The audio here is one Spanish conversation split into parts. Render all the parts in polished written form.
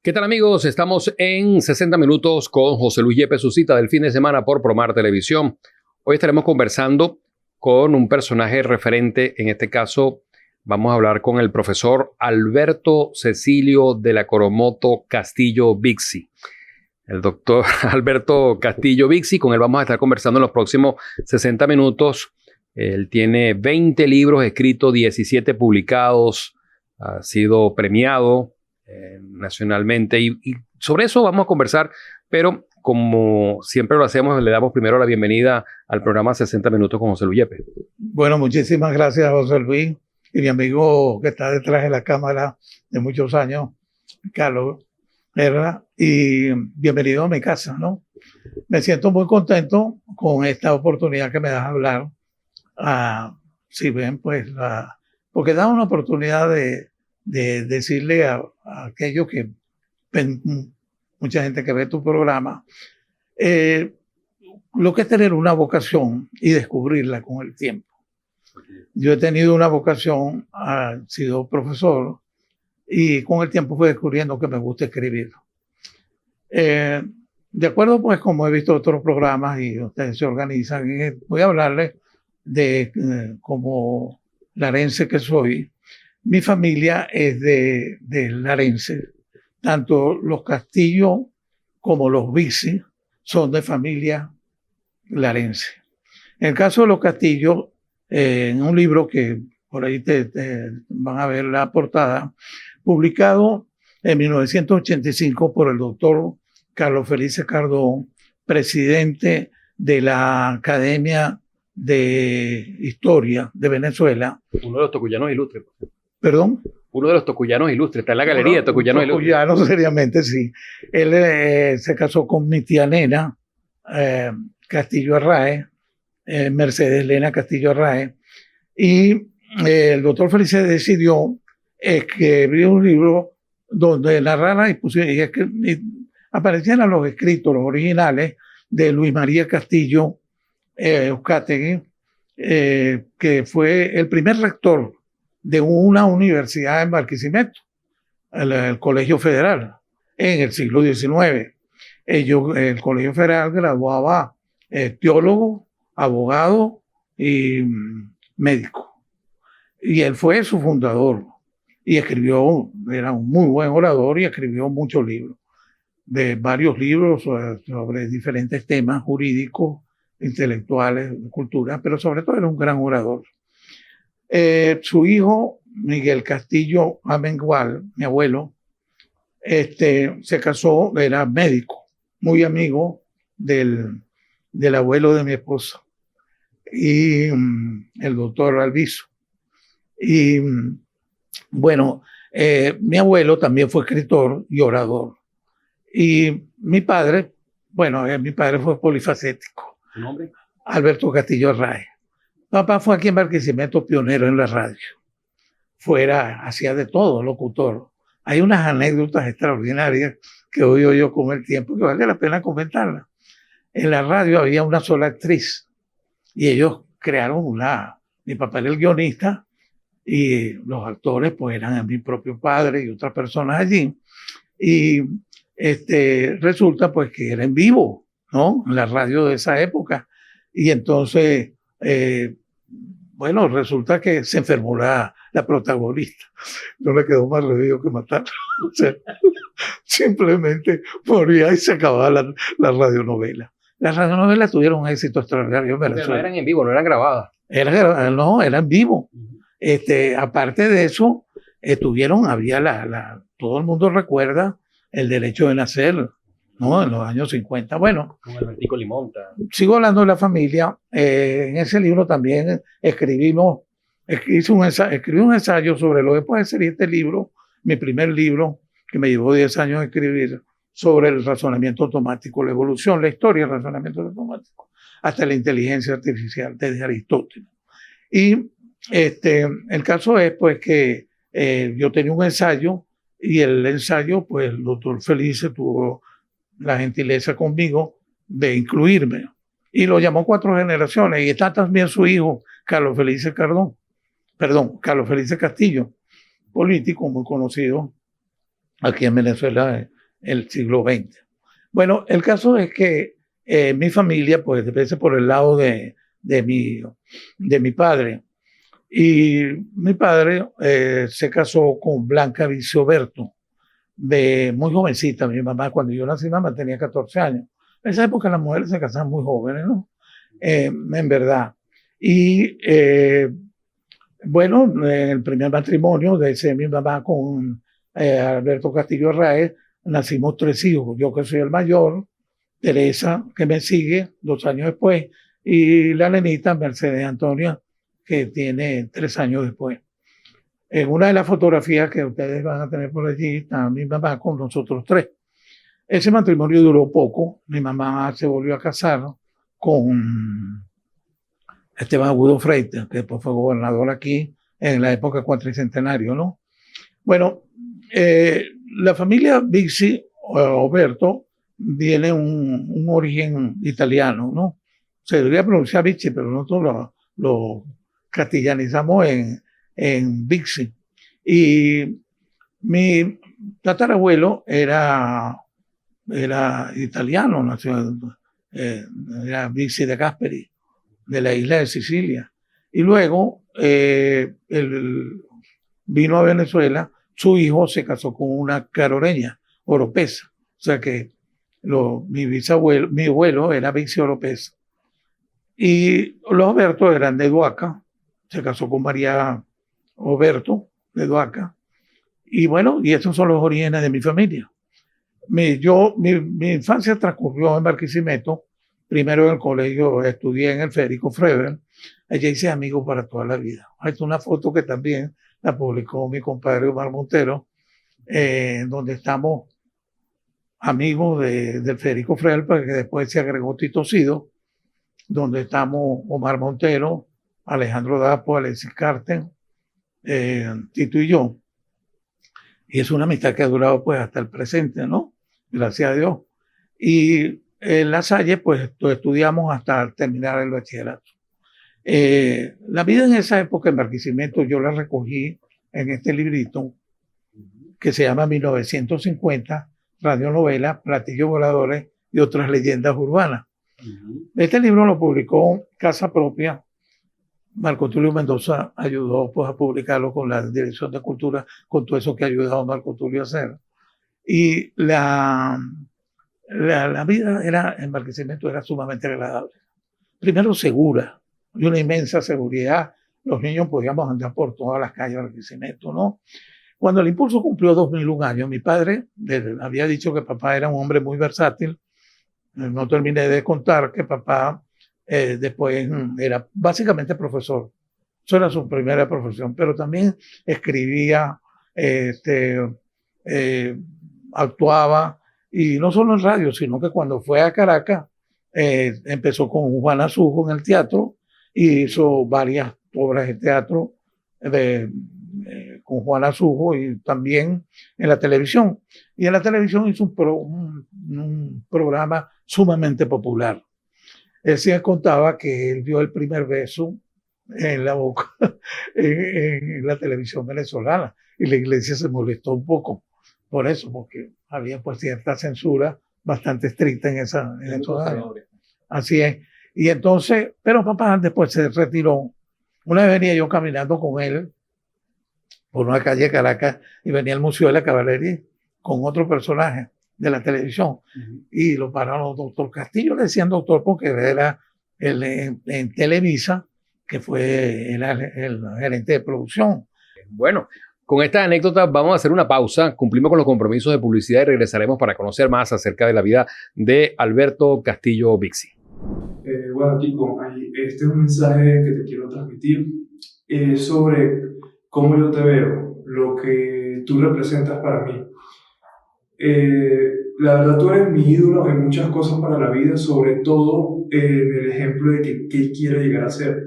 ¿Qué tal, amigos? Estamos en 60 minutos con José Luis Yepes, su cita del fin de semana por Promar Televisión. Hoy estaremos conversando con un personaje referente. En este caso, vamos a hablar con el profesor Alberto Cecilio de la Coromoto Castillo Bixi. El doctor Alberto Castillo Bixi, con él vamos a estar conversando en los próximos 60 minutos. Él tiene 20 libros escritos, 17 publicados, ha sido premiado nacionalmente y sobre eso vamos a conversar, pero como siempre lo hacemos, le damos primero la bienvenida al programa 60 Minutos con José Luis Yepes. Bueno, muchísimas gracias, José Luis, y mi amigo que está detrás de la cámara de muchos años, Carlos, ¿verdad? Y bienvenido a mi casa, ¿no? Me siento muy contento con esta oportunidad que me das a hablar. Si ven, pues, porque da una oportunidad de decirle a aquellos que ven, mucha gente que ve tu programa, lo que es tener una vocación y descubrirla con el tiempo. Yo he tenido una vocación, he sido profesor y con el tiempo fui descubriendo que me gusta escribir. De acuerdo, pues, como he visto otros programas y ustedes se organizan, voy a hablarles de como larense que soy. Mi familia es de larense. Tanto los Castillo como los Bixi son de familia larense. En el caso de los Castillo, en un libro que por ahí te van a ver la portada, publicado en 1985 por el doctor Carlos Felice Cardón, presidente de la Academia de Historia de Venezuela. Uno de los tocuyanos ilustres. ¿Perdón? Uno de los tocuyanos ilustres, está en la galería de tocuyanos ilustres. Tocuyano, seriamente, sí. Él se casó con mi tía Nena Castillo Arraez, Mercedes Lena Castillo Arraez, y el doctor Felice decidió escribir un libro donde narrara y aparecieran los escritos, los originales de Luis María Castillo Uzcategui, que fue el primer rector de una universidad en Barquisimeto, el Colegio Federal, en el siglo XIX. El Colegio Federal graduaba teólogo, abogado y médico. Y él fue su fundador y escribió, era un muy buen orador y escribió muchos libros, varios libros sobre diferentes temas jurídicos, intelectuales, de cultura, pero sobre todo era un gran orador. Su hijo, Miguel Castillo Amengual, mi abuelo, se casó, era médico, muy amigo del abuelo de mi esposa, y el doctor Alviso. Y bueno, mi abuelo también fue escritor y orador. Y mi padre, mi padre fue polifacético. ¿Su nombre? Alberto Castillo Arraez. Papá fue aquí en Barquisimeto pionero en la radio. Hacía de todo, locutor. Hay unas anécdotas extraordinarias que oigo yo con el tiempo que vale la pena comentarlas. En la radio había una sola actriz y ellos crearon mi papá era el guionista y los actores pues eran mi propio padre y otras personas allí. Y resulta pues que era en vivo, ¿no? En la radio de esa época. Y entonces, resulta que se enfermó la protagonista. No le quedó más remedio que matarla. O sea, simplemente moría y se acababa la radionovela. Las radionovelas tuvieron un éxito extraordinario en Venezuela. Pero no eran en vivo, no eran grabadas. No, eran vivo. Aparte de eso, todo el mundo recuerda el derecho de nacer, ¿no? En los años 50. Bueno, con Albertico Limonta. Sigo hablando de la familia. En ese libro también escribí un ensayo sobre lo que puede ser este libro, mi primer libro, que me llevó 10 años escribir, sobre el razonamiento automático, la evolución, la historia del razonamiento automático, hasta la inteligencia artificial, desde Aristóteles. Y el caso es pues que yo tenía un ensayo y el ensayo, pues el doctor Felice tuvo la gentileza conmigo de incluirme y lo llamó 4 generaciones y está también su hijo Carlos Felice Castillo, político muy conocido aquí en Venezuela, el siglo XX. Bueno, el caso es que mi familia, pues, empecé por el lado de, mi padre. Y mi padre se casó con Blanca Vicioberto, de muy jovencita. Mi mamá, cuando yo nací, mi mamá tenía 14 años. En esa época las mujeres se casaban muy jóvenes, ¿no? En verdad. Y bueno, en el primer matrimonio de ese, mi mamá con Alberto Castillo Arraez, nacimos 3 hijos. Yo que soy el mayor, Teresa, que me sigue 2 años después, y la nenita Mercedes Antonia, que tiene 3 años después. En una de las fotografías que ustedes van a tener por allí está mi mamá con nosotros 3. Ese matrimonio duró poco. Mi mamá se volvió a casar con Esteban Agudo Freitas, que después fue gobernador aquí en la época cuatricentenario, ¿no? Bueno, la familia Bixi, Oberto, viene un origen italiano, ¿no? Se debería pronunciar Bixi, pero nosotros lo castellanizamos en Bixi. Y mi tatarabuelo era italiano, nació, era Bixi de Gasperi, de la isla de Sicilia. Y luego él vino a Venezuela, su hijo se casó con una caroreña, oropesa. O sea que mi abuelo era Bixi Oropesa. Y los Oberto eran de Duaca, se casó con María Oberto de Duaca. Y bueno, y esos son los orígenes de mi familia. Mi infancia transcurrió en Barquisimeto. Primero en el colegio estudié en el Federico Frevel. Allí hice amigos para toda la vida. Es una foto que también la publicó mi compadre Omar Montero, donde estamos amigos del Federico Frevel, porque después se agregó Tito Sido, donde estamos Omar Montero, Alejandro Dapo, Alexis Carter, Tito y yo. Y es una amistad que ha durado pues hasta el presente, ¿no? Gracias a Dios. Y en La Salle, pues estudiamos hasta terminar el bachillerato. La vida en esa época en Barquisimeto yo la recogí en este librito que se llama 1950, radionovela, platillos voladores y otras leyendas urbanas. Este libro lo publicó Casa Propia. Marco Tulio Mendoza ayudó pues, a publicarlo con la Dirección de Cultura, con todo eso que ha ayudado Marco Tulio a hacer. Y la vida en Barquisimeto era sumamente agradable. Primero segura, y una inmensa seguridad. Los niños podíamos andar por todas las calles de Barquisimeto, ¿no? Cuando el Impulso cumplió 2001 años, mi padre había dicho que papá era un hombre muy versátil. No terminé de contar que papá después era básicamente profesor. Eso era su primera profesión, pero también escribía, actuaba, y no solo en radio, sino que cuando fue a Caracas, empezó con Juan Azujo en el teatro y hizo varias obras de teatro con Juan Azujo y también en la televisión. Y en la televisión hizo un programa sumamente popular. Él sí contaba que él dio el primer beso en la boca en la televisión venezolana y la iglesia se molestó un poco por eso, porque había pues cierta censura bastante estricta en esos años. Así es. Y entonces, pero papá después se retiró. Una vez venía yo caminando con él por una calle de Caracas y venía al Museo de la Caballería con otro personaje de la televisión y lo pararon doctor Castillo, le decían doctor porque él era en Televisa, que fue el gerente de producción. Bueno, con esta anécdota vamos a hacer una pausa, cumplimos con los compromisos de publicidad y regresaremos para conocer más acerca de la vida de Alberto Castillo Bixi. Bueno, Kiko, este es un mensaje que te quiero transmitir sobre cómo yo te veo, lo que tú representas para mí. La verdad, tú eres mi ídolo en muchas cosas para la vida, sobre todo en el ejemplo de que quiero llegar a ser.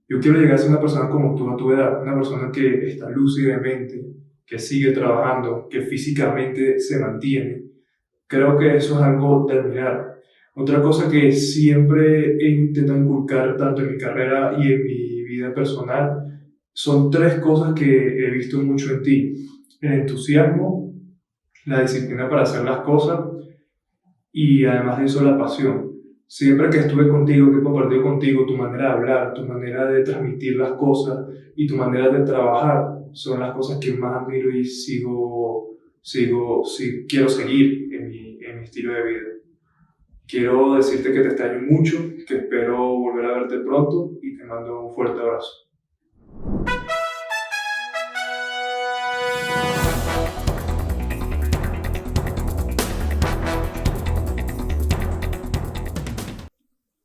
Yo quiero llegar a ser una persona como tú a tu edad, una persona que está lúcida de mente, que sigue trabajando, que físicamente se mantiene. Creo que eso es algo de admirar. Otra cosa que siempre he intentado inculcar tanto en mi carrera y en mi vida personal son 3 cosas que he visto mucho en ti: el entusiasmo, la disciplina para hacer las cosas y además de eso la pasión. Siempre que estuve contigo, que he compartido contigo, tu manera de hablar, tu manera de transmitir las cosas y tu manera de trabajar son las cosas que más admiro y sí, quiero seguir en mi estilo de vida. Quiero decirte que te extraño mucho, que espero volver a verte pronto y te mando un fuerte abrazo.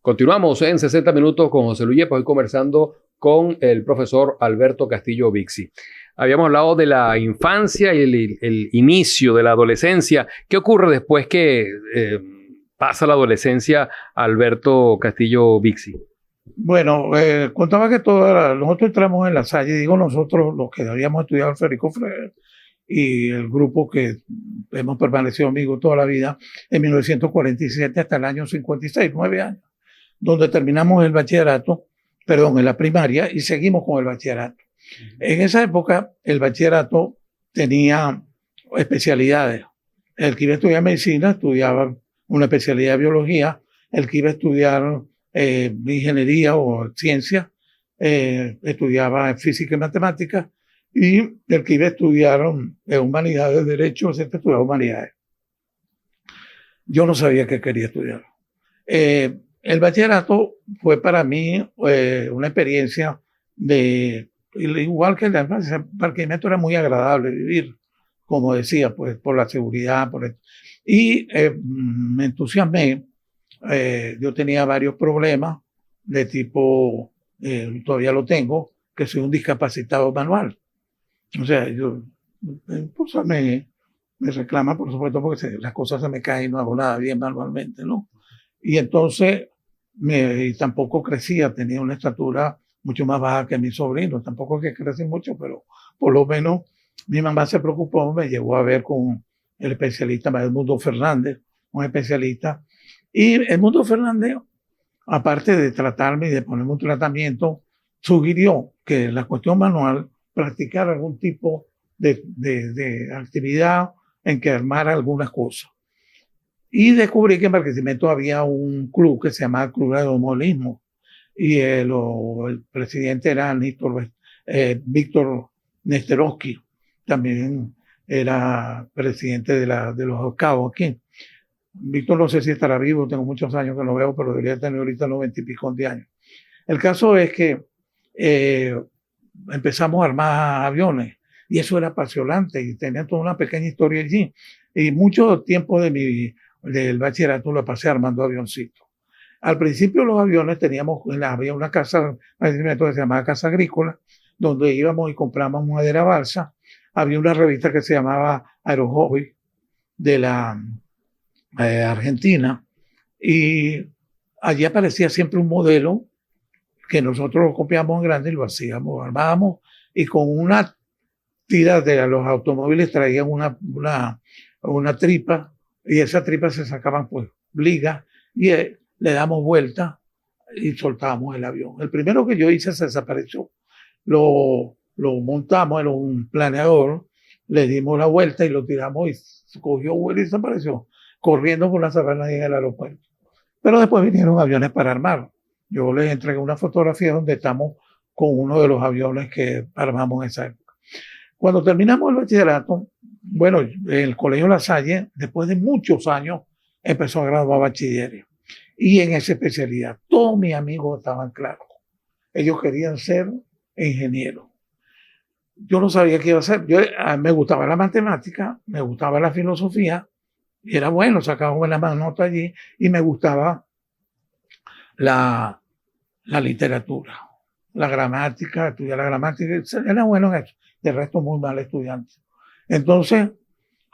Continuamos en 60 minutos con José Luis Yepes, hoy conversando con el profesor Alberto Castillo Bixi. Habíamos hablado de la infancia y el inicio de la adolescencia. ¿Qué ocurre después que pasa la adolescencia, Alberto Castillo Bixi? Bueno, contaba que nosotros entramos en La Salle, digo nosotros, los que habíamos estudiado el Federico Freire y el grupo que hemos permanecido amigos toda la vida, en 1947 hasta el año 56, 9 años, donde terminamos el bachillerato, en la primaria, y seguimos con el bachillerato. En esa época, el bachillerato tenía especialidades. El que iba a estudiar medicina estudiaba una especialidad de biología, el que iba a estudiar ingeniería o ciencia estudiaba física y matemáticas, y el que iba a estudiar humanidades, derecho, etc., estudiaba humanidades. Yo no sabía qué quería estudiar. El bachillerato fue para mí una experiencia igual que la infancia, el parqueamiento era muy agradable vivir, como decía, pues por la seguridad, y me entusiasmé. Yo tenía varios problemas de tipo, todavía lo tengo, que soy un discapacitado manual. O sea, mi esposa me reclama, por supuesto, porque las cosas se me caen y no hago nada bien manualmente, ¿no? Y entonces, y tampoco crecía, tenía una estatura mucho más baja que mi sobrino, tampoco es que crecí mucho, pero por lo menos mi mamá se preocupó, me llevó a ver con el especialista Edmundo Fernández, un especialista, y Edmundo Fernández, aparte de tratarme y de ponerme un tratamiento, sugirió que la cuestión manual practicar algún tipo de actividad en que armara algunas cosas. Y descubrí que en Barquisimeto había un club que se llamaba Club de Automovilismo, y el presidente era Víctor Nesterovsky, también era presidente de los Cabos aquí. Víctor no sé si estará vivo, tengo muchos años que no veo, pero debería tener ahorita 90 y pico de años. El caso es que empezamos a armar aviones y eso era apasionante y tenía toda una pequeña historia allí. Y mucho tiempo del bachillerato lo pasé armando avioncitos. Al principio los aviones había una casa, que se llamaba Casa Agrícola, donde íbamos y compramos madera balsa. Había una revista que se llamaba Aerohobby de la Argentina, y allí aparecía siempre un modelo que nosotros lo copiamos en grande y lo hacíamos, armábamos, y con una tira de los automóviles traían una tripa, y esa tripa se sacaban pues ligas, y le damos vuelta y soltábamos el avión. El primero que yo hice se desapareció. Lo montamos en un planeador, le dimos la vuelta y lo tiramos y cogió vuelo y desapareció, corriendo por la sabana en el aeropuerto. Pero después vinieron aviones para armar. Yo les entregué una fotografía donde estamos con uno de los aviones que armamos en esa época. Cuando terminamos el bachillerato, bueno, el Colegio La Salle, después de muchos años, empezó a graduar bachilleres. Y en esa especialidad, todos mis amigos estaban claros. Ellos querían ser ingenieros. Yo no sabía qué iba a hacer. Me gustaba la matemática, me gustaba la filosofía, y era bueno, sacaba buenas notas allí, y me gustaba la literatura, la gramática, estudiar la gramática, era bueno en eso. De resto, muy mal estudiante. Entonces,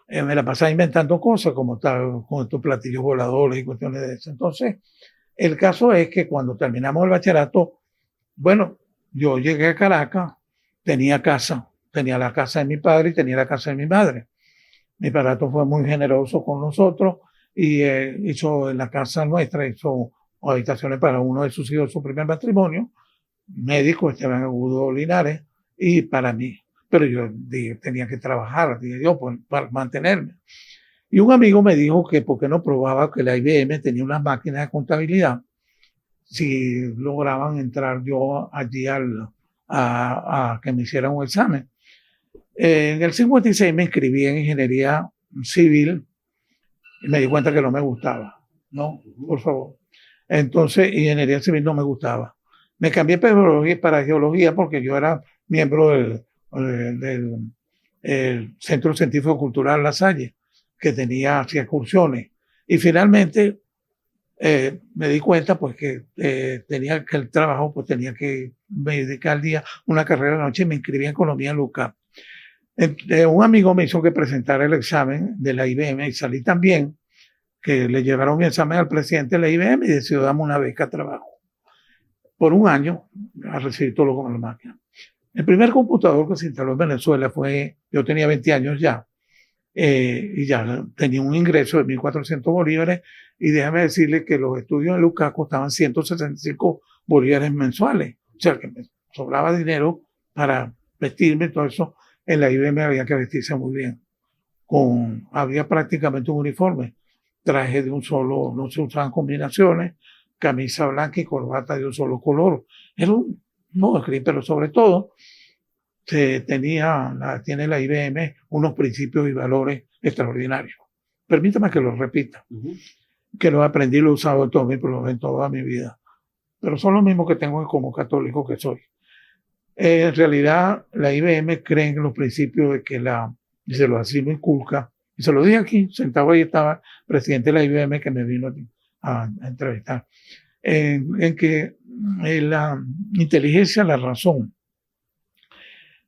me la pasaba inventando cosas, como con estos platillos voladores y cuestiones de eso. Entonces, el caso es que cuando terminamos el bachillerato, bueno, yo llegué a Caracas, tenía la casa de mi padre y tenía la casa de mi madre. Mi padrastro fue muy generoso con nosotros y hizo en la casa nuestra, hizo habitaciones para uno de sus hijos, su primer matrimonio, médico Esteban Agudo Linares, y para mí. pero yo dije, tenía que trabajar, dije yo, pues, para mantenerme. Y un amigo me dijo que por qué no probaba que la IBM tenía unas máquinas de contabilidad si lograban entrar yo allí a que me hicieran un examen. En el 56 me inscribí en ingeniería civil y me di cuenta que no me gustaba. No, por favor. Entonces, ingeniería civil no me gustaba. Me cambié para geología porque yo era miembro del Centro Científico Cultural La Salle, que hacía excursiones. Y finalmente me di cuenta pues que tenía que el trabajo, pues tenía que me dedicar al día una carrera de noche y me inscribí en economía en LUCA. Un amigo me hizo que presentara el examen de la IBM y salí tan bien que le llevaron mi examen al presidente de la IBM y decidió darme una beca de trabajo. Por un año a recibir todo lo con la máquina. El primer computador que se instaló en Venezuela yo tenía 20 años ya, y ya tenía un ingreso de 1.400 bolívares, y déjame decirle que los estudios en LUCA costaban 165 bolívares mensuales, o sea que me sobraba dinero para vestirme y todo eso. En la IBM había que vestirse muy bien, había prácticamente un uniforme, traje de un solo, no se usaban combinaciones, camisa blanca y corbata de un solo color. Era un modo gris, pero sobre todo tiene la IBM unos principios y valores extraordinarios. Permítame que los repita, que los aprendí y los he usado en toda mi vida. Pero son los mismos que tengo como católico que soy. En realidad, la IBM cree en los principios de que y se lo así lo inculca. Y se lo dije aquí, sentado ahí estaba el presidente de la IBM que me vino a entrevistar. En que la inteligencia, la razón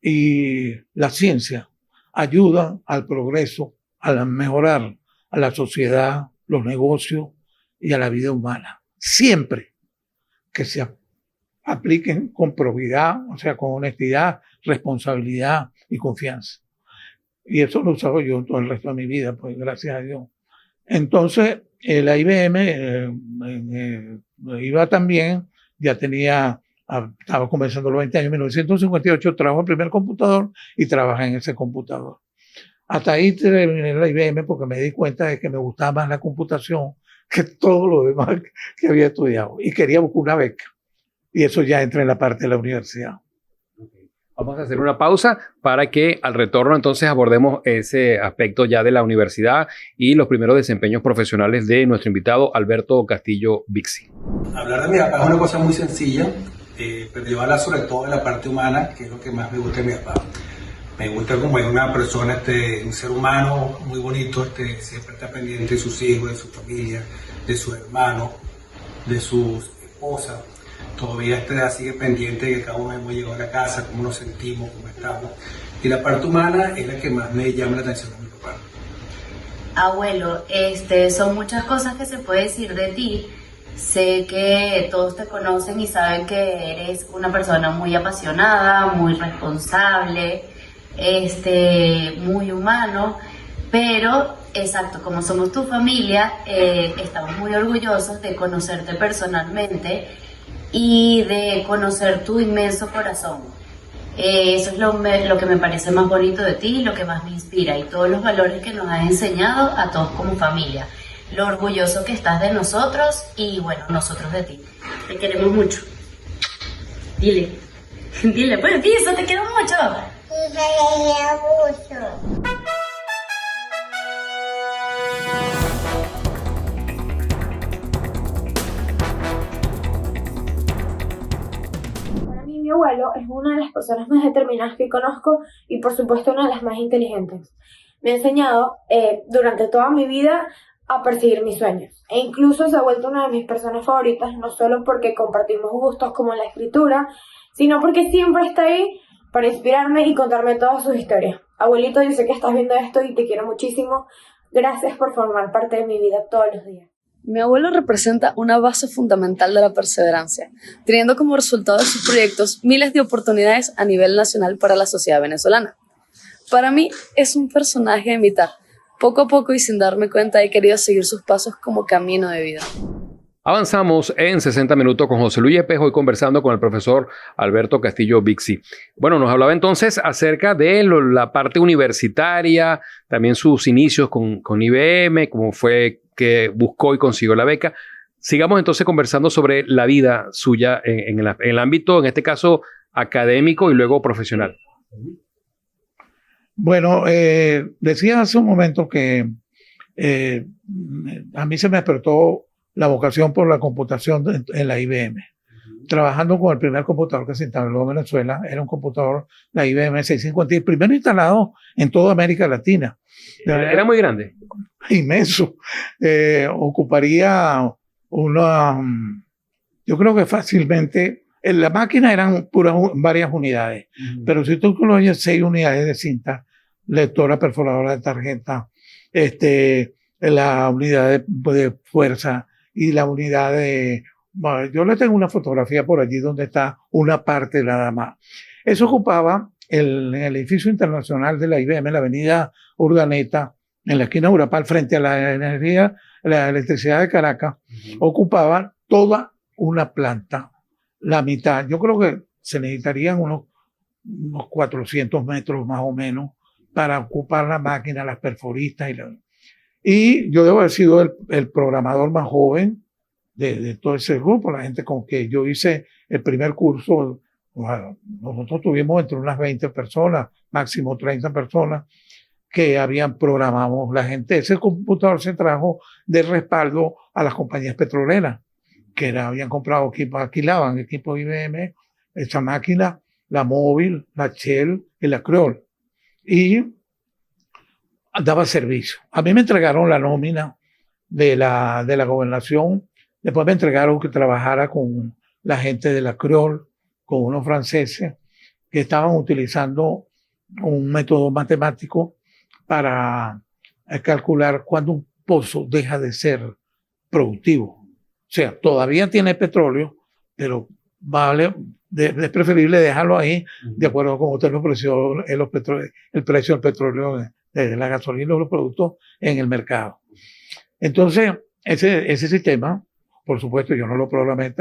y la ciencia ayudan al progreso, a mejorar a la sociedad, los negocios y a la vida humana. Siempre que se apliquen con probidad, o sea, con honestidad, responsabilidad y confianza. Y eso lo he usado yo todo el resto de mi vida, pues gracias a Dios. Entonces, la IBM iba también, ya estaba comenzando los 20 años, en 1958 trajo el primer computador y trabajé en ese computador. Hasta ahí terminé la IBM porque me di cuenta de que me gustaba más la computación que todo lo demás que había estudiado y quería buscar una beca. Y eso ya entra en la parte de la universidad. Vamos a hacer una pausa para que al retorno entonces abordemos ese aspecto ya de la universidad y los primeros desempeños profesionales de nuestro invitado Alberto Castillo Bixi. Hablar de mi papá es una cosa muy sencilla, pero yo hablar sobre todo de la parte humana, que es lo que más me gusta de mi papá. Me gusta como es una persona, un ser humano muy bonito, siempre está pendiente de sus hijos, de su familia, de sus hermanos, de su esposa. Todavía sigue pendiente de que cada uno hemos llegado a la casa, cómo nos sentimos, cómo estamos. Y la parte humana es la que más me llama la atención de mi papá. Abuelo, son muchas cosas que se puede decir de ti. Sé que todos te conocen y saben que eres una persona muy apasionada, muy responsable, muy humano, pero exacto, como somos tu familia, estamos muy orgullosos de conocerte personalmente y de conocer tu inmenso corazón. Eso es lo que me parece más bonito de ti, lo que más me inspira y todos los valores que nos has enseñado a todos como familia. Lo orgulloso que estás de nosotros y bueno, nosotros de ti. Te queremos mucho. Dile, pues di eso, te quiero mucho. Sí, te quiero mucho. Mi abuelo es una de las personas más determinadas que conozco y por supuesto una de las más inteligentes. Me ha enseñado durante toda mi vida a perseguir mis sueños e incluso se ha vuelto una de mis personas favoritas, no solo porque compartimos gustos como la escritura, sino porque siempre está ahí para inspirarme y contarme todas sus historias. Abuelito, yo sé que estás viendo esto y te quiero muchísimo. Gracias por formar parte de mi vida todos los días. Mi abuelo representa una base fundamental de la perseverancia, teniendo como resultado de sus proyectos miles de oportunidades a nivel nacional para la sociedad venezolana. Para mí es un personaje a imitar. Poco a poco y sin darme cuenta he querido seguir sus pasos como camino de vida. Avanzamos en 60 minutos con José Luis Yepes, hoy conversando con el profesor Alberto Castillo Bixi. Bueno, nos hablaba entonces acerca de la parte universitaria, también sus inicios con IBM, cómo fue que buscó y consiguió la beca. Sigamos entonces conversando sobre la vida suya en el ámbito, en este caso, académico y luego profesional. Bueno, decía hace un momento que a mí se me despertó la vocación por la computación en la IBM. Trabajando con el primer computador que se instaló en Venezuela, era un computador, la IBM 650, el primero instalado en toda América Latina. Era muy grande. Inmenso. Ocuparía yo creo que fácilmente, en la máquina eran varias unidades, pero si tú incluyes 6 unidades de cinta, lectora perforadora de tarjeta, la unidad de fuerza y la unidad de... Bueno, yo le tengo una fotografía por allí donde está una parte nada más. Eso ocupaba en el edificio internacional de la IBM, en la avenida Urdaneta, en la esquina Urapal, frente a la electricidad de Caracas, ocupaba toda una planta, la mitad. Yo creo que se necesitarían unos 400 metros más o menos para ocupar la máquina, las perforistas y yo debo haber sido el programador más joven de todo ese grupo, la gente con que yo hice el primer curso. Bueno, nosotros tuvimos entre unas 20 personas, máximo 30 personas que habían programado la gente. Ese computador se trajo de respaldo a las compañías petroleras que habían comprado equipos, alquilaban equipos IBM, esa máquina, la Móvil, la Shell y la Creole. Y daba servicio. A mí me entregaron la nómina de la gobernación, después me entregaron que trabajara con la gente de la Creole, con unos franceses que estaban utilizando un método matemático para calcular cuándo un pozo deja de ser productivo. O sea, todavía tiene petróleo, pero es preferible dejarlo ahí de acuerdo con usted el precio del petróleo, de la gasolina o los productos en el mercado. Entonces, ese sistema, por supuesto, yo no lo programé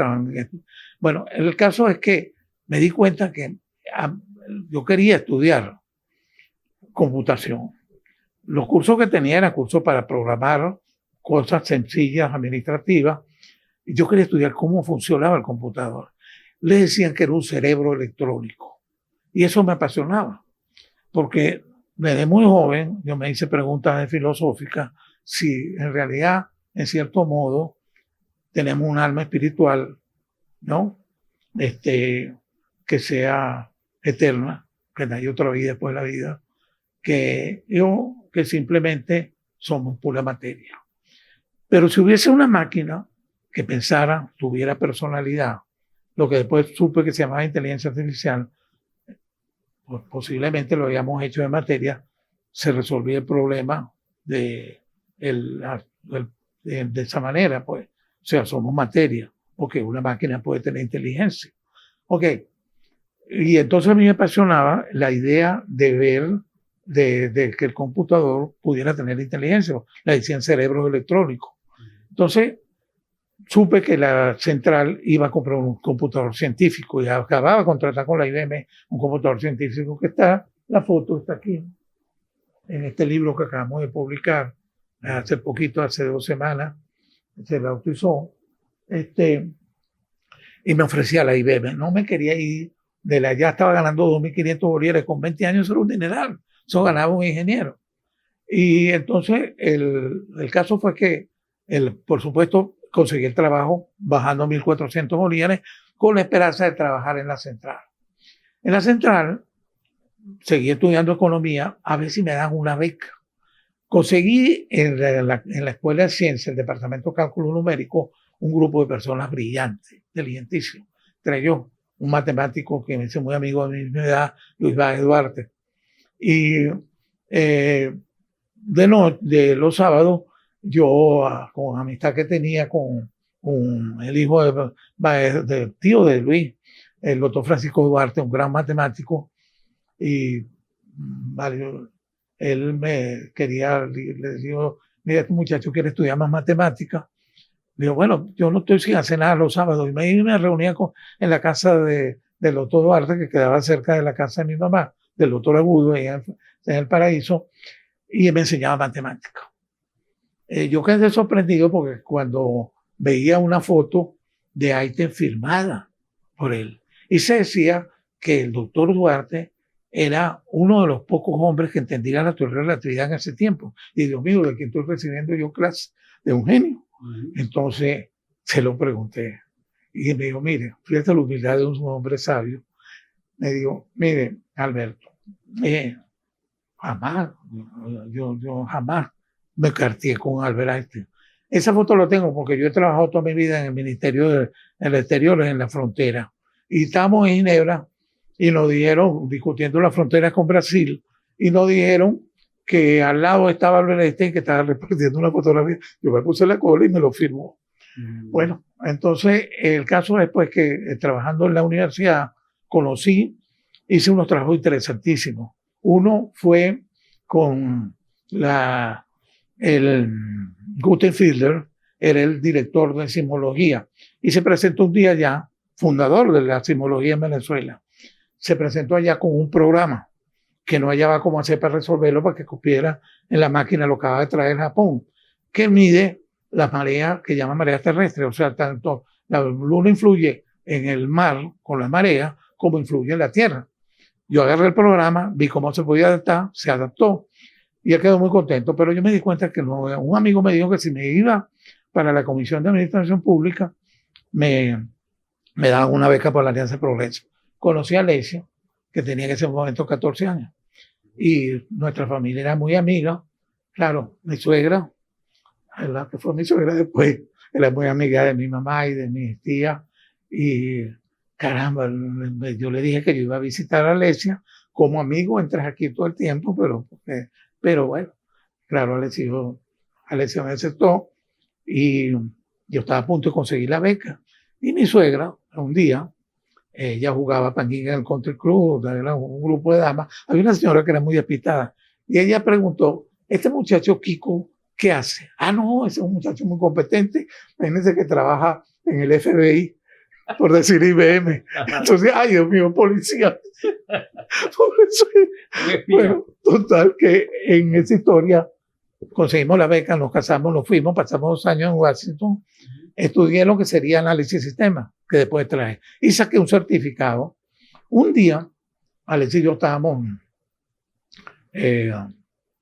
bueno, el caso es que me di cuenta que yo quería estudiar computación. Los cursos que tenía eran cursos para programar cosas sencillas, administrativas, y yo quería estudiar cómo funcionaba el computador. Le decían que era un cerebro electrónico, y eso me apasionaba, porque desde muy joven yo me hice preguntas filosóficas si en realidad, en cierto modo, tenemos un alma espiritual, ¿no? Que sea eterna, que no hay otra vida después de la vida, que simplemente somos pura materia. Pero si hubiese una máquina que pensara, tuviera personalidad, lo que después supe que se llamaba inteligencia artificial, pues posiblemente lo habíamos hecho de materia, se resolvía el problema de esa manera, pues. O sea, somos materia, porque una máquina puede tener inteligencia. Ok. Y entonces a mí me apasionaba la idea de ver de que el computador pudiera tener inteligencia. La decían cerebros electrónicos. Entonces, supe que la central iba a comprar un computador científico y acababa de contratar con la IBM un computador científico que está, la foto está aquí, en este libro que acabamos de publicar hace poquito, hace 2 semanas, se bautizó, y me ofrecía la IBM. No me quería ir ya estaba ganando 2.500 bolívares con 20 años, era un dineral, eso ganaba un ingeniero. Y entonces el caso fue que, por supuesto, conseguí el trabajo bajando 1.400 bolívares con la esperanza de trabajar en la central. En la central seguí estudiando economía a ver si me dan una beca. Conseguí en la Escuela de Ciencias, el Departamento de Cálculo Numérico, un grupo de personas brillantes, inteligentísimas. Entre ellos, un matemático que me hizo muy amigo de mi misma edad, Luis Báez Duarte. Y de los sábados, yo, con amistad que tenía con el hijo del tío de Luis, el doctor Francisco Duarte, un gran matemático, y él me quería, le dijo, mira, este muchacho quiere estudiar más matemáticas, Digo, bueno, yo no estoy sin hacer nada los sábados. Y me reunía en la casa del doctor Duarte, que quedaba cerca de la casa de mi mamá, del doctor Agudo, en el Paraíso, y me enseñaba matemáticas. Yo quedé sorprendido porque cuando veía una foto de Einstein firmada por él, y se decía que el doctor Duarte era uno de los pocos hombres que entendía la teoría de la relatividad en ese tiempo. Y Dios mío, ¿de quién estoy recibiendo yo clases? De un genio. Entonces se lo pregunté y me dijo, mire, fíjate la humildad de un hombre sabio. Me dijo, mire, Alberto, jamás, yo jamás me carteé con Albert Einstein. Esa foto la tengo porque yo he trabajado toda mi vida en el Ministerio en el Exterior, en la frontera. Y estábamos en Ginebra y nos dijeron, discutiendo las fronteras con Brasil, y nos dijeron que al lado estaba Albert Einstein, que estaba repartiendo una fotografía. Yo me puse la cola y me lo firmó. Bueno, entonces el caso es pues que trabajando en la universidad hice unos trabajos interesantísimos. Uno fue con el Gutenfiedler, era el director de sismología, y se presentó un día allá, fundador de la sismología en Venezuela. Se presentó allá con un programa que no hallaba cómo hacer para resolverlo, para que cupiera en la máquina lo que acaba de traer Japón, que mide las mareas, que llama mareas terrestres. O sea, tanto la luna influye en el mar con las mareas, como influye en la tierra. Yo agarré el programa, vi cómo se podía adaptar, se adaptó, y él quedó muy contento, pero yo me di cuenta que no, un amigo me dijo que si me iba para la Comisión de Administración Pública, me daban una beca por la Alianza Progreso. Conocí a Alesia, que tenía en ese momento 14 años, y nuestra familia era muy amiga. Claro, mi suegra, la que fue mi suegra después, era muy amiga de mi mamá y de mi tía, y caramba, yo le dije que yo iba a visitar a Alesia como amigo, entras aquí todo el tiempo, pero bueno, claro, Alesia me aceptó y yo estaba a punto de conseguir la beca. Y mi suegra, un día, ella jugaba panguín en el country club, era un grupo de damas. Había una señora que era muy despistada y ella preguntó, ¿este muchacho Kiko qué hace? Ah, no, ese es un muchacho muy competente. Imagínense que trabaja en el FBI, por decir IBM. Entonces, ay, Dios mío, policía. Por eso, bueno, total, que en esa historia conseguimos la beca, nos casamos, nos fuimos, pasamos 2 años en Washington, estudié lo que sería análisis de sistemas, que después traje, y saqué un certificado. Un día, Alex y yo estábamos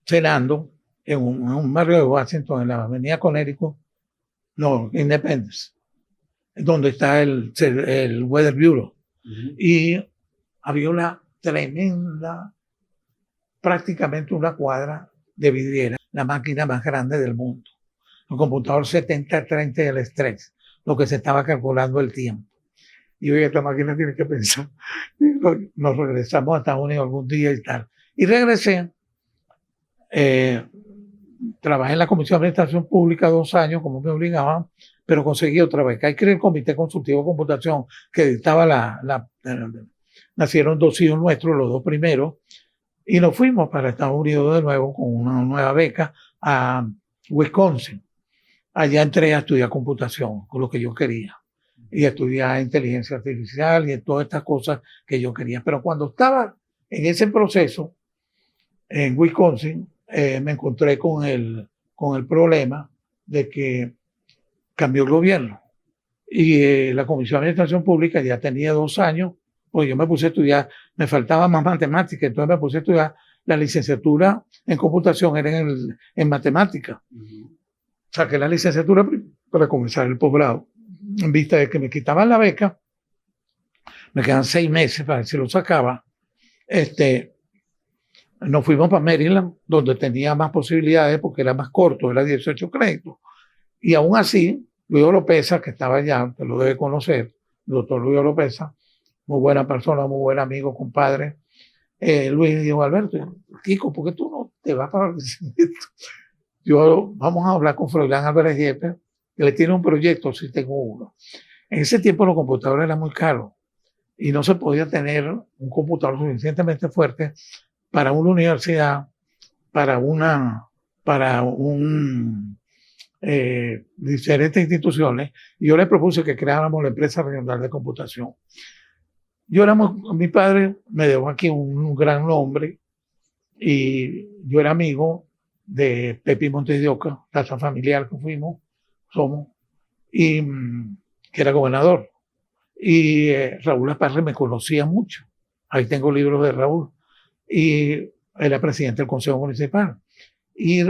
cenando en un barrio de Washington, en la avenida Connecticut, no, Independence, donde está el Weather Bureau. Y había una tremenda, prácticamente una cuadra de vidriera, la máquina más grande del mundo. El computador 7030 del estrés, lo que se estaba calculando el tiempo. Y hoy esta máquina tiene que pensar. Nos regresamos a Estados Unidos algún día y tal. Y regresé. Trabajé en la Comisión de Administración Pública 2 años, como me obligaban, pero conseguí otra beca. Ahí creé el Comité Consultivo de Computación que dictaba nacieron 2 hijos nuestros, los 2 primeros, y nos fuimos para Estados Unidos de nuevo con una nueva beca a Wisconsin. Allá entré a estudiar computación, con lo que yo quería, y a estudiar inteligencia artificial y todas estas cosas que yo quería. Pero cuando estaba en ese proceso, en Wisconsin, me encontré con el problema de que cambió el gobierno y la Comisión de Administración Pública ya tenía 2 años, pues yo me puse a estudiar, me faltaba más matemática, entonces me puse a estudiar la licenciatura en computación, era en matemática. Saqué la licenciatura para comenzar el posgrado, en vista de que me quitaban la beca, me quedan 6 meses para ver si lo sacaba. Nos fuimos para Maryland, donde tenía más posibilidades porque era más corto, era 18 créditos. Y aún así, Luis Oropesa, que estaba allá, que lo debe conocer, el doctor Luis Oropesa, muy buena persona, muy buen amigo, compadre. Luis dijo, Alberto, Kiko, ¿por qué tú no te vas para el vamos a hablar con Froilán Álvarez Yepes, que le tiene un proyecto, si tengo uno. En ese tiempo los computadores eran muy caros y no se podía tener un computador suficientemente fuerte para una universidad, para un diferentes instituciones, y yo le propuse que creáramos la empresa regional de computación. Mi padre me dejó aquí un gran nombre, y yo era amigo de Pepi Montes de Oca, casa familiar que somos, y que era gobernador. Y Raúl Aparre me conocía mucho. Ahí tengo libros de Raúl. Y era presidente del Consejo Municipal. Y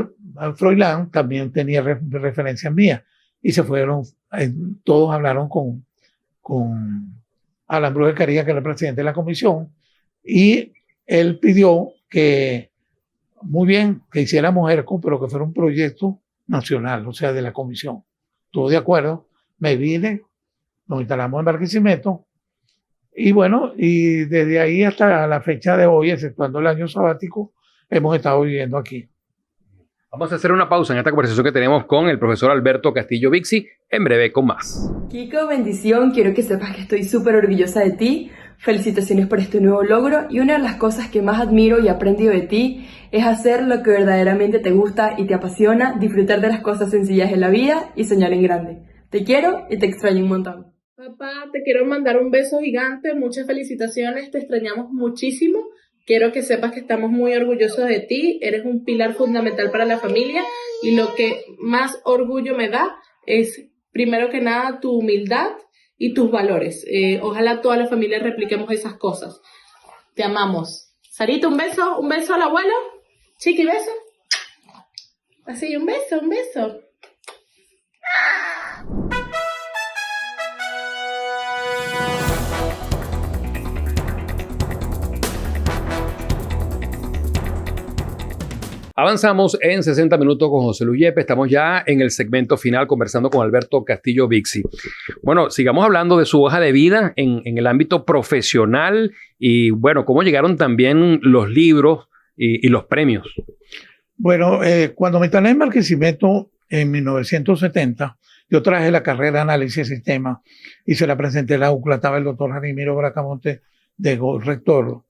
Froilán también tenía referencias mías. Y se fueron, todos hablaron con Alan Bruger Caría, que era el presidente de la comisión. Y él pidió que, muy bien, que hiciéramos ERCO, pero que fuera un proyecto nacional, o sea, de la comisión. Estuve de acuerdo, me vine, nos instalamos en Barquisimeto, y bueno, y desde ahí hasta la fecha de hoy, exceptuando el año sabático, hemos estado viviendo aquí. Vamos a hacer una pausa en esta conversación que tenemos con el profesor Alberto Castillo Bixi, en breve con más. Kiko, bendición, quiero que sepas que estoy súper orgullosa de ti. Felicitaciones por este nuevo logro, y una de las cosas que más admiro y he aprendido de ti es hacer lo que verdaderamente te gusta y te apasiona, disfrutar de las cosas sencillas de la vida y soñar en grande. Te quiero y te extraño un montón. Papá, te quiero mandar un beso gigante, muchas felicitaciones, te extrañamos muchísimo. Quiero que sepas que estamos muy orgullosos de ti, eres un pilar fundamental para la familia, y lo que más orgullo me da es, primero que nada, tu humildad y tus valores. Ojalá toda la familia repliquemos esas cosas. Te amamos. Sarita, un beso al abuelo. Chiqui, beso. Así, un beso. Avanzamos en 60 minutos con José Luis Yepes. Estamos ya en el segmento final conversando con Alberto Castillo Bixi. Bueno, sigamos hablando de su hoja de vida en el ámbito profesional y, bueno, cómo llegaron también los libros y los premios. Bueno, cuando me instalé en Barquisimeto en 1970, yo traje la carrera de análisis de sistemas y se la presenté a la UCLA. Estaba el doctor Jarimiro Bracamonte de rector,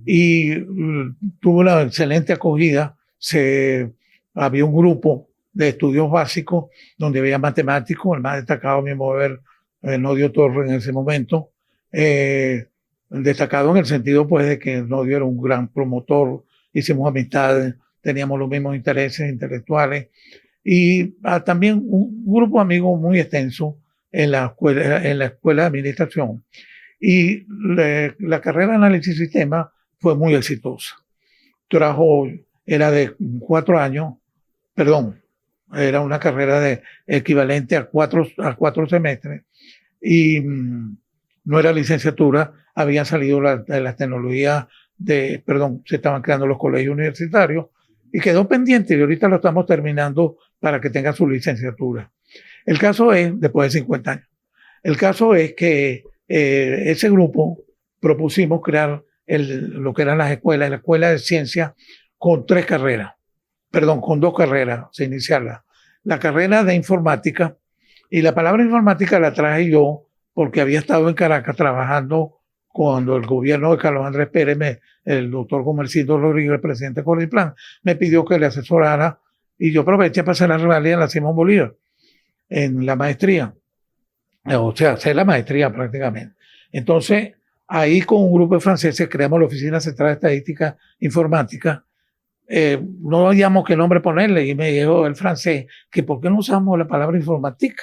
y tuvo una excelente acogida. Había un grupo de estudios básicos donde había matemáticos, el más destacado, mi mover, Nodio Torre en ese momento, destacado en el sentido pues de que Nodio era un gran promotor, hicimos amistades, teníamos los mismos intereses intelectuales, y también un grupo de amigos muy extenso en la escuela de administración. Y la carrera de análisis de sistemas fue muy exitosa. Era de 4 años, era una carrera equivalente a cuatro semestres, y no era licenciatura. Habían salido las tecnologías se estaban creando los colegios universitarios, y quedó pendiente, y ahorita lo estamos terminando para que tenga su licenciatura. El caso es, después de 50 años, el caso es que ese grupo propusimos crear lo que eran las escuelas, la escuela de ciencias, con 2 carreras, se iniciarla. La carrera de informática, y la palabra informática la traje yo porque había estado en Caracas trabajando cuando el gobierno de Carlos Andrés Pérez, el doctor Comercito Rodríguez, el presidente de Cordiplan, me pidió que le asesorara, y yo aproveché para hacer la rivalidad en la Simón Bolívar, en la maestría. O sea, hacer la maestría prácticamente. Entonces, ahí con un grupo de franceses creamos la Oficina Central de Estadística Informática. No sabíamos qué nombre ponerle, y me dijo el francés que por qué no usamos la palabra informática,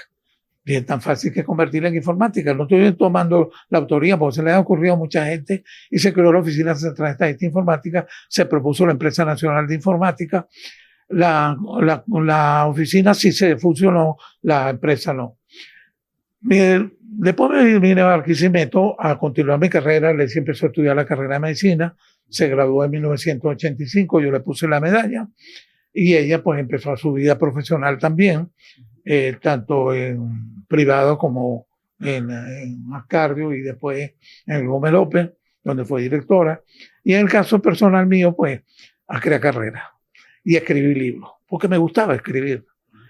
y es tan fácil que convertirla en informática. No estoy tomando la autoría porque se le ha ocurrido a mucha gente, y se creó la Oficina Central de Estadística Informática, se propuso la Empresa Nacional de Informática. La oficina sí se fusionó, la empresa no. Después me vine a Barquisimeto a continuar mi carrera. Le empezó a estudiar la carrera de medicina, se graduó en 1985, yo le puse la medalla, y ella pues empezó su vida profesional también, tanto en privado como en Ascardio, y después en el Gómez López, donde fue directora. Y en el caso personal mío, pues, a crear carrera y a escribir libros, porque me gustaba escribir.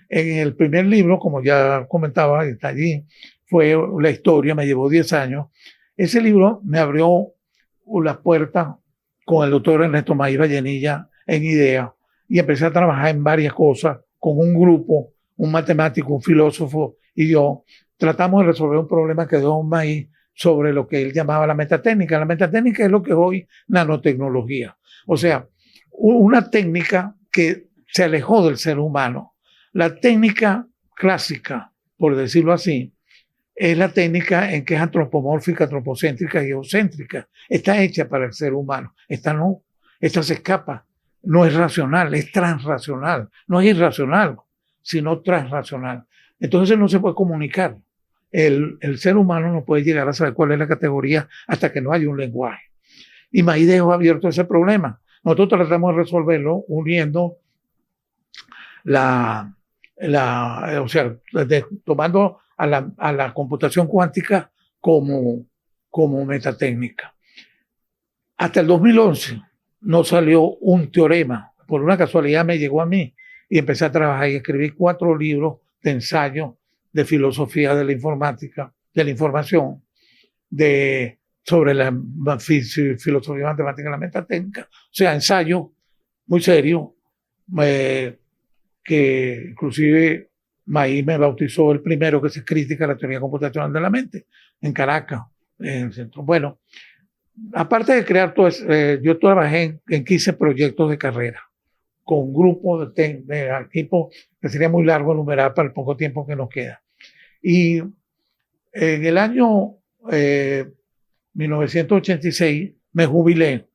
En el primer libro, como ya comentaba, está allí, fue la historia, me llevó 10 años. Ese libro me abrió las puertas con el doctor Ernesto Maíz Vallenilla en IDEA, y empecé a trabajar en varias cosas con un grupo un matemático, un filósofo y yo tratamos de resolver un problema que dio un maíz sobre lo que él llamaba la metatécnica. La metatécnica es lo que es hoy nanotecnología. O sea, una técnica que se alejó del ser humano. La técnica clásica, por decirlo así, es la técnica en que es antropomórfica, antropocéntrica y geocéntrica. Está hecha para el ser humano. Esta no. Esta se escapa. No es racional, es transracional. No es irracional, sino transracional. Entonces no se puede comunicar. El ser humano no puede llegar a saber cuál es la categoría hasta que no haya un lenguaje. Y Maíz dejó abierto ese problema. Nosotros tratamos de resolverlo uniendo tomando a la computación cuántica como metatécnica. Hasta el 2011 no salió un teorema. Por una casualidad me llegó a mí y empecé a trabajar y escribí 4 libros de ensayo de filosofía de la informática, de la información, sobre la filosofía matemática de la metatécnica. O sea, ensayo muy serio, que inclusive Maíz me bautizó el primero que se critica la teoría computacional de la mente, en Caracas, en el centro. Bueno, aparte de crear todo eso, yo trabajé en 15 proyectos de carrera, con grupos de equipos que sería muy largo enumerar para el poco tiempo que nos queda. Y en el año 1986 me jubilé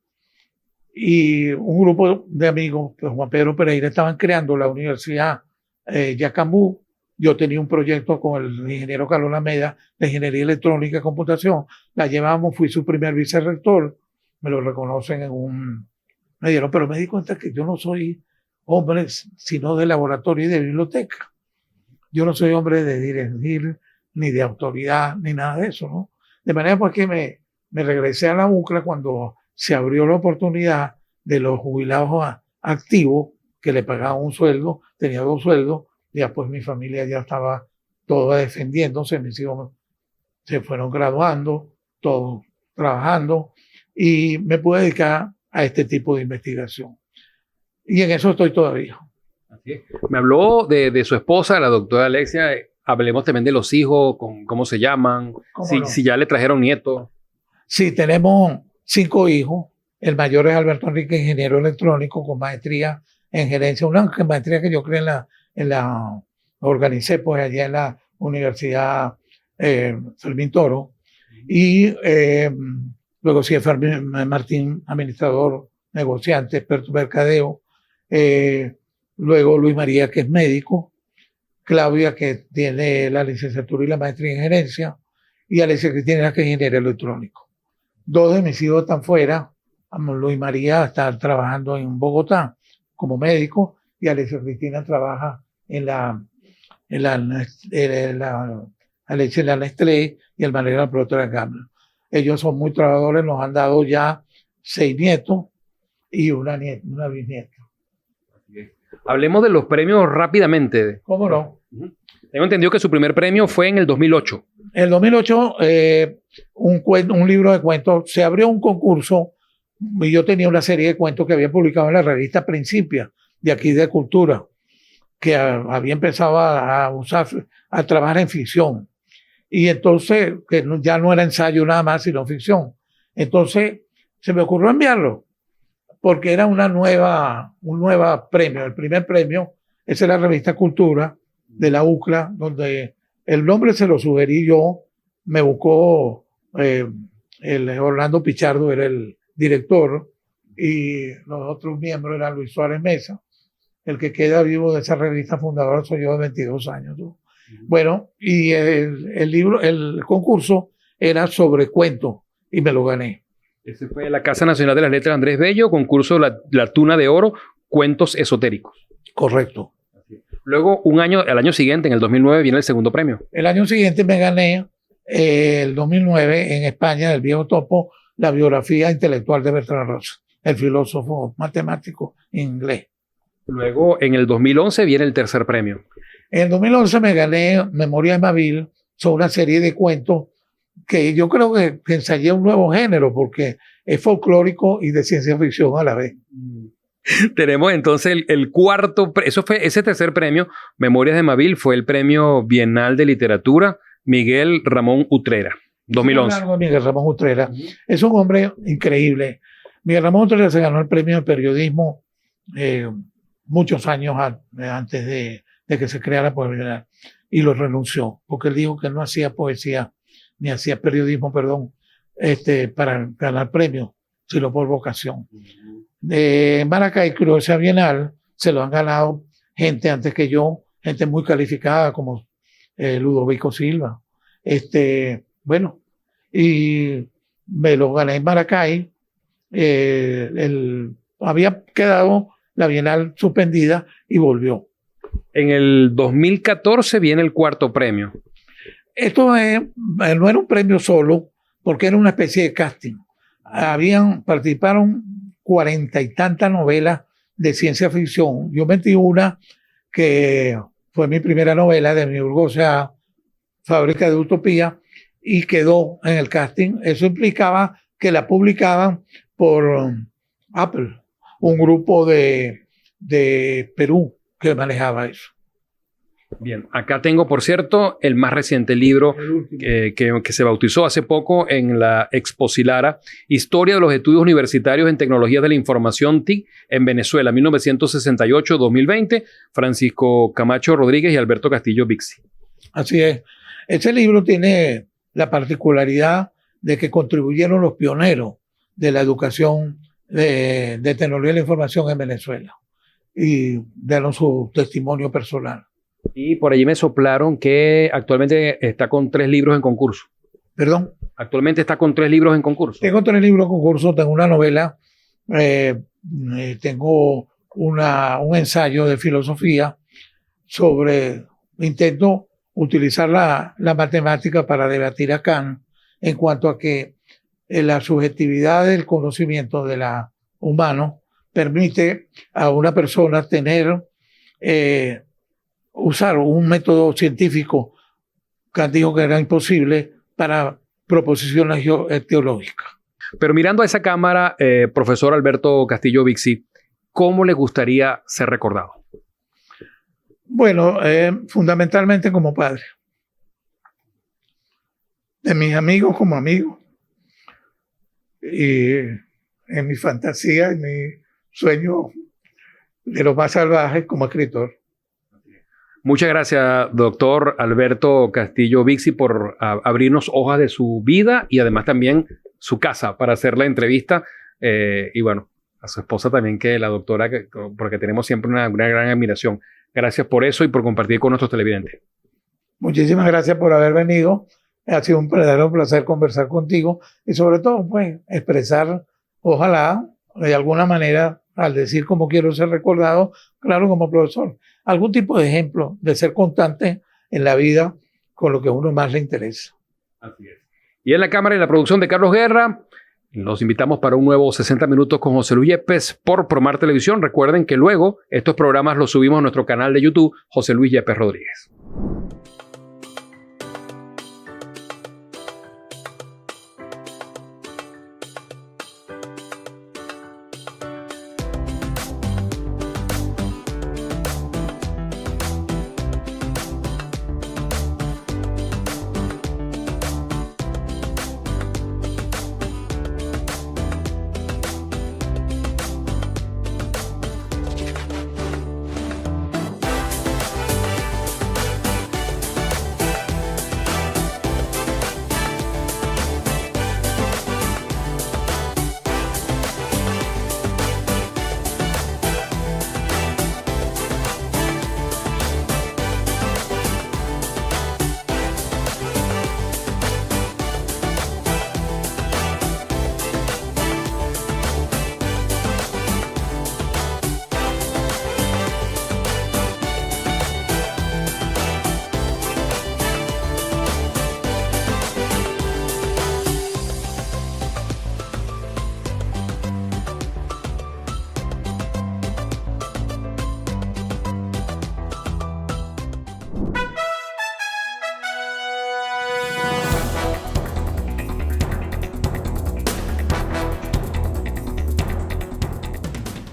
y un grupo de amigos, Juan Pedro Pereira, estaban creando la Universidad Yacambú. Yo tenía un proyecto con el ingeniero Carlos Lameda de Ingeniería Electrónica y Computación. La llevamos, fui su primer vicerrector. Me lo reconocen me dieron, pero me di cuenta que yo no soy hombre sino de laboratorio y de biblioteca. Yo no soy hombre de dirigir, ni de autoridad, ni nada de eso, ¿no? De manera pues que me regresé a la UCLA cuando se abrió la oportunidad de los jubilados activos que le pagaban un sueldo, tenía 2 sueldos, y después mi familia ya estaba toda defendiéndose, mis hijos se fueron graduando, todos trabajando, y me pude dedicar a este tipo de investigación. Y en eso estoy todavía. Así es. Me habló de su esposa, la doctora Alexia. Hablemos también de los hijos, cómo se llaman, si ya le trajeron nietos. Sí, tenemos 5 hijos. El mayor es Alberto Enrique, ingeniero electrónico con maestría en gerencia. Una maestría que yo creo organicé pues allá en la Universidad Fermín Toro. Y luego sí, Martín, administrador, negociante, experto en mercadeo. Luego Luis María, que es médico. Claudia, que tiene la licenciatura y la maestría en gerencia. Y Alexia Cristina, que es ingeniero electrónico. 2 de mis hijos están fuera. Luis María está trabajando en Bogotá como médico y Alexia Cristina trabaja en la Nestlé y el Manera Procter & Gamble. Ellos son muy trabajadores, nos han dado ya 6 nietos y una bisnieta. Hablemos de los premios rápidamente. ¿Cómo no? Tengo entendido que su primer premio fue en el 2008. En el 2008, un libro de cuentos, se abrió un concurso y yo tenía una serie de cuentos que había publicado en la revista Principia, de aquí de Cultura, que había empezado a trabajar en ficción. Y entonces, que ya no era ensayo nada más, sino ficción. Entonces, se me ocurrió enviarlo, porque era un nuevo premio. El primer premio es la revista Cultura de la UCLA, donde el nombre se lo sugerí yo, me buscó el Orlando Pichardo, era el director, y los otros miembros eran Luis Suárez Mesa. El que queda vivo de esa revista fundadora soy yo de 22 años. ¿No? Bueno, y el concurso era sobre cuentos y me lo gané. Ese fue la Casa Nacional de las Letras Andrés Bello, concurso La Tuna de Oro, cuentos esotéricos. Correcto. Luego, al año siguiente, en el 2009, viene el segundo premio. El año siguiente me gané, el 2009, en España, el Viejo Topo, la biografía intelectual de Bertrand Russell, el filósofo matemático inglés. Luego, en el 2011, viene el tercer premio. En el 2011 me gané Memoria de Mabile, sobre una serie de cuentos que yo creo que ensayé un nuevo género, porque es folclórico y de ciencia ficción a la vez. Tenemos entonces el cuarto, ese tercer premio, Memorias de Mavil, fue el premio Bienal de Literatura Miguel Ramón Utrera, 2011. Miguel Ramón Utrera. Es un hombre increíble. Miguel Ramón Utrera se ganó el premio de periodismo muchos años antes de que se creara la poesía, y lo renunció, porque él dijo que no hacía poesía, ni hacía periodismo, para ganar premios, sino por vocación. En Maracay, creo que esa Bienal se lo han ganado gente antes que yo, gente muy calificada como Ludovico Silva. Bueno, y me lo gané en Maracay. Había quedado la Bienal suspendida y volvió. En el 2014 viene el cuarto premio. Esto no era un premio solo, porque era una especie de casting. Participaron 40 y tantas novelas de ciencia ficción. Yo metí una que fue mi primera novela de mi orgullosa Fábrica de Utopía y quedó en el casting. Eso implicaba que la publicaban por Apple, un grupo de Perú que manejaba eso. Bien, acá tengo, por cierto, el más reciente libro que se bautizó hace poco en la Expo Silara, Historia de los Estudios Universitarios en Tecnologías de la Información TIC en Venezuela, 1968-2020, Francisco Camacho Rodríguez y Alberto Castillo Bixi. Así es. Ese libro tiene la particularidad de que contribuyeron los pioneros de la educación de tecnología de la información en Venezuela y dieron su testimonio personal. Y por allí me soplaron que actualmente está con 3 libros en concurso. ¿Perdón? Actualmente está con 3 libros en concurso. Tengo 3 libros en concurso, tengo una novela, tengo un ensayo de filosofía intento utilizar la matemática para debatir a Kant en cuanto a que la subjetividad del conocimiento de la humano permite a una persona usar un método científico que dijo que era imposible para proposiciones teológicas. Pero mirando a esa cámara, profesor Alberto Castillo Bixi, ¿cómo le gustaría ser recordado? Bueno, fundamentalmente como padre. De mis amigos como amigo. Y en mi fantasía, en mi sueño de lo más salvaje como escritor. Muchas gracias, doctor Alberto Castillo Bixi, por abrirnos hojas de su vida y además también su casa para hacer la entrevista. Y bueno, a su esposa también, que la doctora, porque tenemos siempre una gran admiración. Gracias por eso y por compartir con nuestros televidentes. Muchísimas gracias por haber venido. Ha sido un verdadero placer conversar contigo y sobre todo, pues, expresar, ojalá, de alguna manera, al decir cómo quiero ser recordado, claro, como profesor, algún tipo de ejemplo de ser constante en la vida con lo que a uno más le interesa. Así es. Y en la cámara y la producción de Carlos Guerra, los invitamos para un nuevo 60 Minutos con José Luis Yepes por Promar Televisión. Recuerden que luego estos programas los subimos a nuestro canal de YouTube, José Luis Yepes Rodríguez.